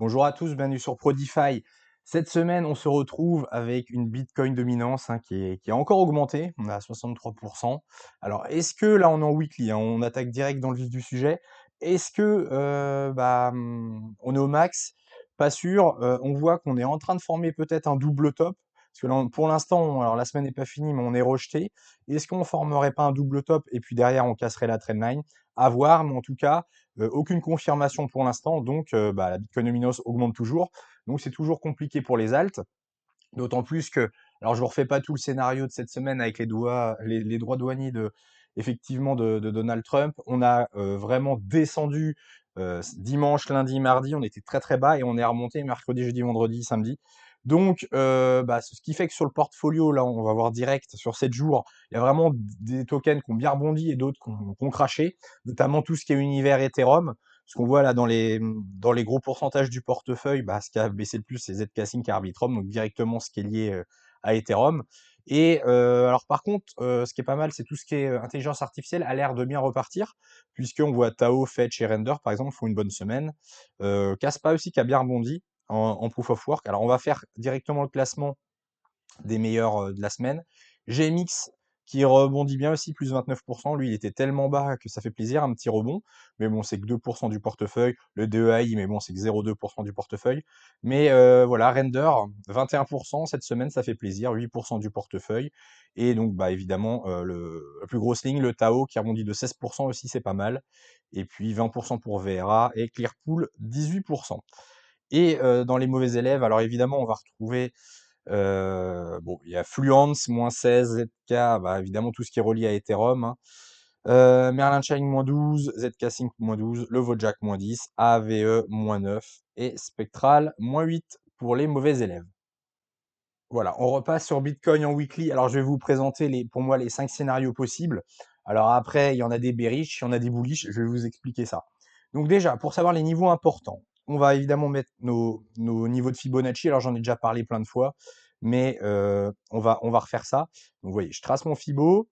Bonjour à tous, bienvenue sur Prodify. Cette semaine, on se retrouve avec une Bitcoin dominance qui a encore augmenté. On est à 63%. Alors, est-ce que là, on est en weekly, hein, on attaque direct dans le vif du sujet. Est-ce que on est au max? Pas sûr. On voit qu'on est en train de former peut-être un double top. Parce que là, pour l'instant, alors la semaine n'est pas finie, mais on est rejeté. Est-ce qu'on formerait pas un double top et puis derrière, on casserait la trendline? À voir, mais en tout cas, aucune confirmation pour l'instant, donc la Bitcoin dominance augmente toujours. Donc c'est toujours compliqué pour les alts, d'autant plus que, alors je vous refais pas tout le scénario de cette semaine avec les droits douaniers effectivement de Donald Trump. On a vraiment descendu dimanche, lundi, mardi, on était très très bas et on est remonté mercredi, jeudi, vendredi, samedi. Donc, ce qui fait que sur le portfolio, là, on va voir direct sur 7 jours, il y a vraiment des tokens qui ont bien rebondi et d'autres qui ont craché, notamment tout ce qui est univers Ethereum. Ce qu'on voit là dans les gros pourcentages du portefeuille, ce qui a baissé le plus, c'est Zcash et Arbitrum, donc directement ce qui est lié à Ethereum. Et alors par contre, ce qui est pas mal, c'est tout ce qui est intelligence artificielle a l'air de bien repartir, puisqu'on voit Tao, Fetch et Render, par exemple, font une bonne semaine. Kaspa aussi qui a bien rebondi en Proof of Work. Alors on va faire directement le classement des meilleurs de la semaine. GMX qui rebondit bien aussi, plus 29%. Lui, il était tellement bas que ça fait plaisir, un petit rebond. Mais bon, c'est que 2% du portefeuille. Le DEI, mais bon, c'est que 0,2% du portefeuille. Mais voilà, Render, 21% cette semaine, ça fait plaisir, 8% du portefeuille. Et donc, évidemment, la plus grosse ligne, le Tao, qui rebondit de 16% aussi, c'est pas mal. Et puis 20% pour VRA et Clearpool, 18%. Et dans les mauvais élèves, alors évidemment, on va retrouver il y a Fluence, -16, ZK, évidemment tout ce qui est relié à Ethereum, hein. Merlin Chain, -12, ZK Sync, -12, le Wojak, -10, AVE, -9 et Spectral, -8 pour les mauvais élèves. Voilà, on repasse sur Bitcoin en weekly. Alors, je vais vous présenter pour moi, les 5 scénarios possibles. Alors après, il y en a des bearish, il y en a des bullish, je vais vous expliquer ça. Donc déjà, pour savoir les niveaux importants, on va évidemment mettre nos niveaux de Fibonacci. Alors, j'en ai déjà parlé plein de fois, mais on va refaire ça. Donc, vous voyez, je trace mon Fibo.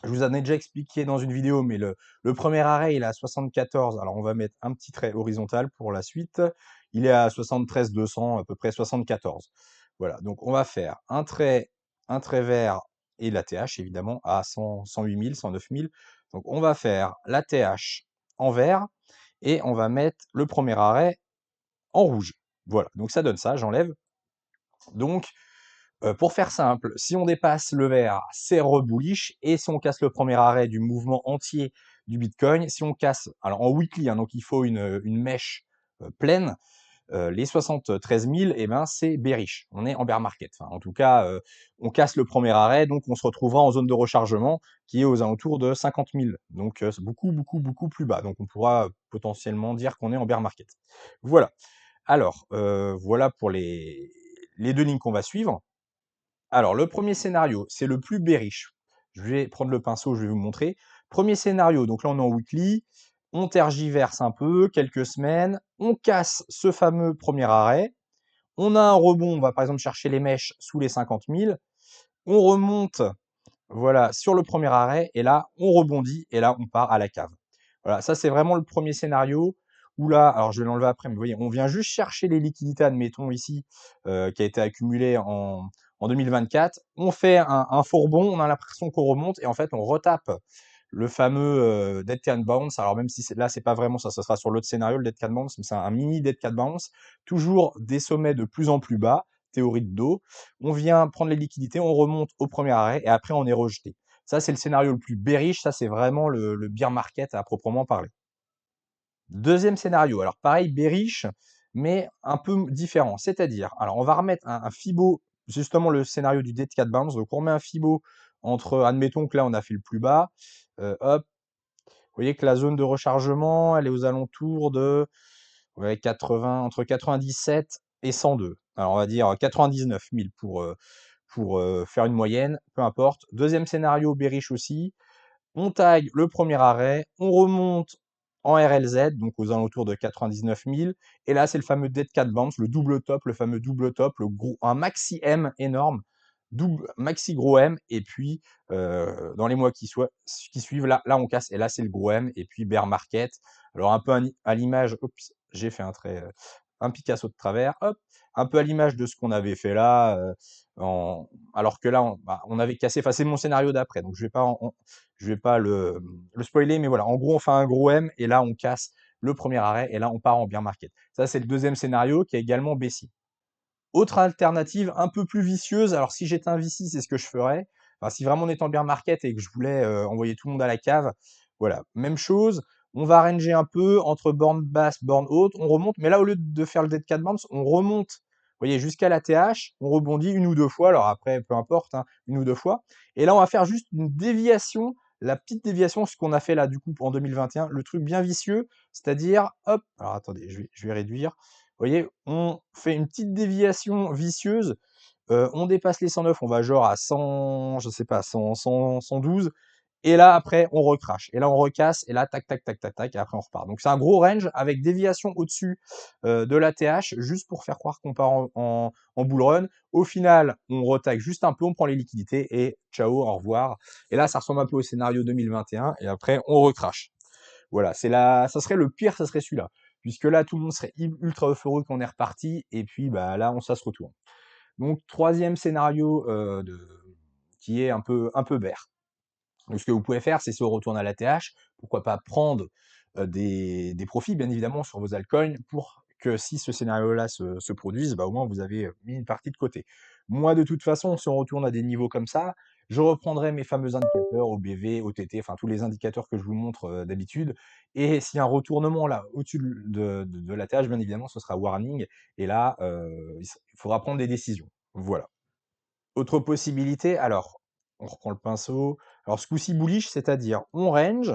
Je vous en ai déjà expliqué dans une vidéo, mais le premier arrêt, il est à 74. Alors, on va mettre un petit trait horizontal pour la suite. Il est à 73 200, à peu près 74. Voilà, donc on va faire un trait vert et la TH, évidemment, à 100, 108 000, 109 000. Donc, on va faire la TH en vert et on va mettre le premier arrêt en rouge. Voilà, donc ça donne ça, j'enlève. Donc, pour faire simple, si on dépasse le vert, c'est rebullish, et si on casse le premier arrêt du mouvement entier du Bitcoin, si on casse, alors en weekly, hein, donc il faut une mèche pleine, les 73 000, eh ben, c'est bearish. On est en bear market. Enfin, en tout cas, on casse le premier arrêt, donc on se retrouvera en zone de rechargement qui est aux alentours de 50 000. Donc, c'est beaucoup, beaucoup, beaucoup plus bas. Donc, on pourra potentiellement dire qu'on est en bear market. Voilà. Alors, voilà pour les deux lignes qu'on va suivre. Alors, le premier scénario, c'est le plus bearish. Je vais prendre le pinceau, je vais vous montrer. Premier scénario, donc là on est en weekly, on tergiverse un peu, quelques semaines, on casse ce fameux premier arrêt, on a un rebond, on va par exemple chercher les mèches sous les 50 000, on remonte, voilà, sur le premier arrêt, et là on rebondit, et là on part à la cave. Voilà, ça c'est vraiment le premier scénario, où là, alors je vais l'enlever après, mais vous voyez, on vient juste chercher les liquidités, admettons ici, qui a été accumulé en 2024, on fait un faux rebond, on a l'impression qu'on remonte, et en fait on retape le fameux Dead Cat Bounce. Alors même si là c'est pas vraiment ça, ça sera sur l'autre scénario, le Dead Cat Bounce, mais c'est un mini Dead Cat Bounce, toujours des sommets de plus en plus bas, théorie de dos, on vient prendre les liquidités, on remonte au premier arrêt, et après on est rejeté. Ça, c'est le scénario le plus bearish, ça c'est vraiment le bear market à proprement parler. Deuxième scénario, alors pareil, bearish, mais un peu différent. C'est-à-dire, alors on va remettre un Fibo, justement le scénario du Dead Cat Bounce, donc on remet un Fibo entre, admettons que là on a fait le plus bas, hop, vous voyez que la zone de rechargement, elle est aux alentours de ouais, 80, entre 97 et 102. Alors on va dire 99 000 pour faire une moyenne, peu importe. Deuxième scénario, bearish aussi, on taille le premier arrêt, on remonte en RLZ, donc aux alentours de 99 000, et là c'est le fameux Dead Cat Bounce, le double top, le fameux double top, un maxi M énorme, double maxi gros M, et puis dans les mois qui suivent, là on casse, et là c'est le gros M, et puis bear market. Alors un peu à l'image, oups, j'ai fait un trait un Picasso de travers, hop, un peu à l'image de ce qu'on avait fait là, alors que là, on avait cassé, enfin, c'est mon scénario d'après, donc je vais pas le spoiler, mais voilà, en gros, on fait un gros M et là, on casse le premier arrêt et là, on part en bear market. Ça, c'est le deuxième scénario qui est également baissier. Autre alternative un peu plus vicieuse, alors si j'étais un VC, c'est ce que je ferais. Enfin, si vraiment on est en bear market et que je voulais envoyer tout le monde à la cave, voilà, même chose. On va ranger un peu entre borne basse, borne haute, on remonte, mais là, au lieu de faire le dead cat bounce, on remonte, vous voyez, jusqu'à la TH, on rebondit une ou deux fois, alors après, peu importe, hein, une ou deux fois. Et là, on va faire juste une déviation, la petite déviation, ce qu'on a fait là, du coup, en 2021, le truc bien vicieux, c'est-à-dire, hop, alors attendez, je vais réduire. Vous voyez, on fait une petite déviation vicieuse, on dépasse les 109, on va genre à 100, je sais pas, 112 et là après on recrache et là on recasse et là tac, tac, tac, tac, tac et après on repart. Donc c'est un gros range avec déviation au-dessus, de l'ATH juste pour faire croire qu'on part en bull run. Au final, on retague juste un peu, on prend les liquidités et ciao, au revoir et là ça ressemble un peu au scénario 2021 et après on recrache. Voilà, ça serait le pire, ça serait celui-là. Puisque là, tout le monde serait ultra euphorique qu'on est reparti, et puis bah là, ça se retourne. Donc, troisième scénario qui est un peu bear. Donc, ce que vous pouvez faire, c'est se retourner à l'ATH, pourquoi pas prendre des profits, bien évidemment, sur vos altcoins, pour que si ce scénario-là se produise, bah, au moins vous avez mis une partie de côté. Moi, de toute façon, si on retourne à des niveaux comme ça, je reprendrai mes fameux indicateurs OBV, OTT, enfin tous les indicateurs que je vous montre d'habitude. Et s'il y a un retournement là au-dessus de l'ATH, bien évidemment, ce sera warning. Et là, il faudra prendre des décisions. Voilà. Autre possibilité, alors, on reprend le pinceau. Alors, ce coup-ci bullish, c'est-à-dire on range,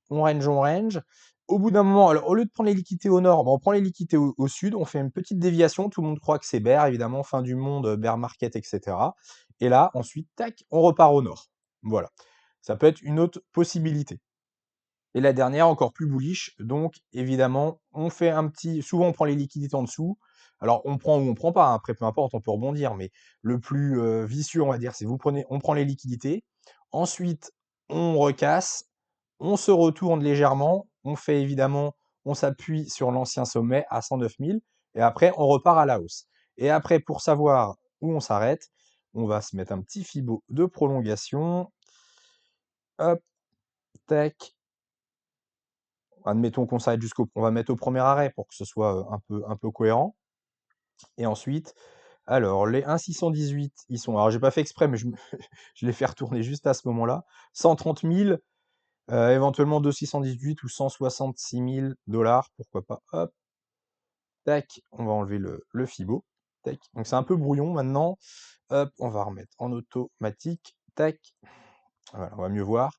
on range, on range. Au bout d'un moment, alors, au lieu de prendre les liquidités au nord, on prend les liquidités au sud, on fait une petite déviation, tout le monde croit que c'est bear, évidemment, fin du monde, bear market, etc. Et là, ensuite, tac, on repart au nord. Voilà. Ça peut être une autre possibilité. Et la dernière, encore plus bullish, donc évidemment, on fait un petit. Souvent, on prend les liquidités en dessous. Alors, on prend ou on prend pas, hein, après, peu importe, on peut rebondir, mais le plus vicieux, on va dire, c'est on prend les liquidités. Ensuite, on recasse, on se retourne légèrement, on fait évidemment, on s'appuie sur l'ancien sommet à 109 000, et après, on repart à la hausse. Et après, pour savoir où on s'arrête, on va se mettre un petit Fibo de prolongation. Hop, tac. Admettons qu'on s'arrête on va mettre au premier arrêt pour que ce soit un peu cohérent. Et ensuite, alors les 1,618, ils sont. Alors j'ai pas fait exprès, mais je les fais retourner juste à ce moment-là. 130 000, éventuellement 2,618 ou 166 000 dollars, pourquoi pas. Hop, tac, on va enlever le Fibo. Tac. Donc c'est un peu brouillon maintenant. Hop, on va remettre en automatique. Tac. Voilà, on va mieux voir.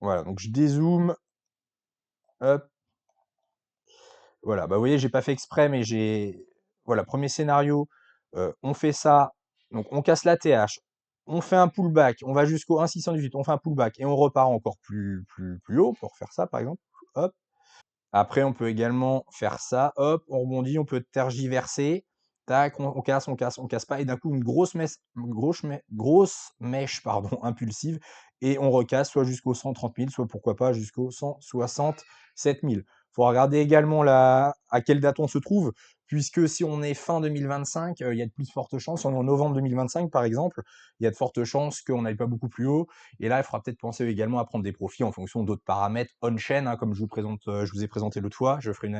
Voilà, donc je dézoome. Hop. Voilà, bah, vous voyez, j'ai pas fait exprès, mais voilà, premier scénario, on fait ça, donc on casse la TH, on fait un pullback, on va jusqu'au 1,618, on fait un pullback et on repart encore plus haut pour faire ça, par exemple. Hop. Après, on peut également faire ça, hop, on rebondit, on peut tergiverser, tac, on casse, on casse pas, et d'un coup, grosse mèche, pardon, impulsive, et on recasse soit jusqu'aux 130 000, soit pourquoi pas jusqu'aux 167 000. Faut regarder également à quelle date on se trouve, puisque si on est fin 2025, il y a de plus fortes chances, si on est en novembre 2025 par exemple, il y a de fortes chances qu'on n'aille pas beaucoup plus haut, et là, il faudra peut-être penser également à prendre des profits en fonction d'autres paramètres on-chain, hein, comme je vous ai présenté l'autre fois. Je ferai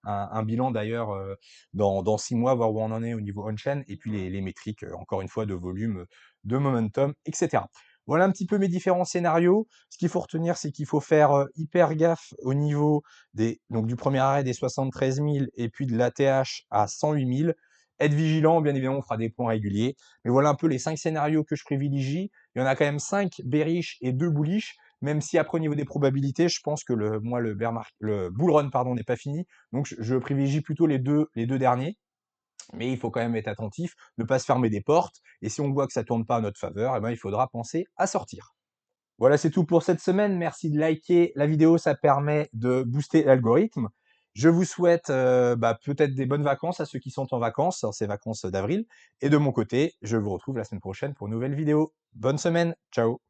un bilan d'ailleurs dans 6 mois, voir où on en est au niveau on-chain, et puis les métriques, encore une fois, de volume, de momentum, etc. Voilà un petit peu mes différents scénarios. Ce qu'il faut retenir, c'est qu'il faut faire hyper gaffe au niveau donc du premier arrêt des 73 000 et puis de l'ATH à 108 000. Être vigilant, bien évidemment, on fera des points réguliers. Mais voilà un peu les 5 scénarios que je privilégie. Il y en a quand même 5 bearish et 2 bullish, même si après au niveau des probabilités, je pense que le bull run pardon, n'est pas fini. Donc je privilégie plutôt les deux derniers. Mais il faut quand même être attentif, ne pas se fermer des portes. Et si on voit que ça tourne pas à notre faveur, eh ben, il faudra penser à sortir. Voilà, c'est tout pour cette semaine. Merci de liker la vidéo, ça permet de booster l'algorithme. Je vous souhaite peut-être des bonnes vacances à ceux qui sont en vacances, ces vacances d'avril. Et de mon côté, je vous retrouve la semaine prochaine pour une nouvelle vidéo. Bonne semaine, ciao!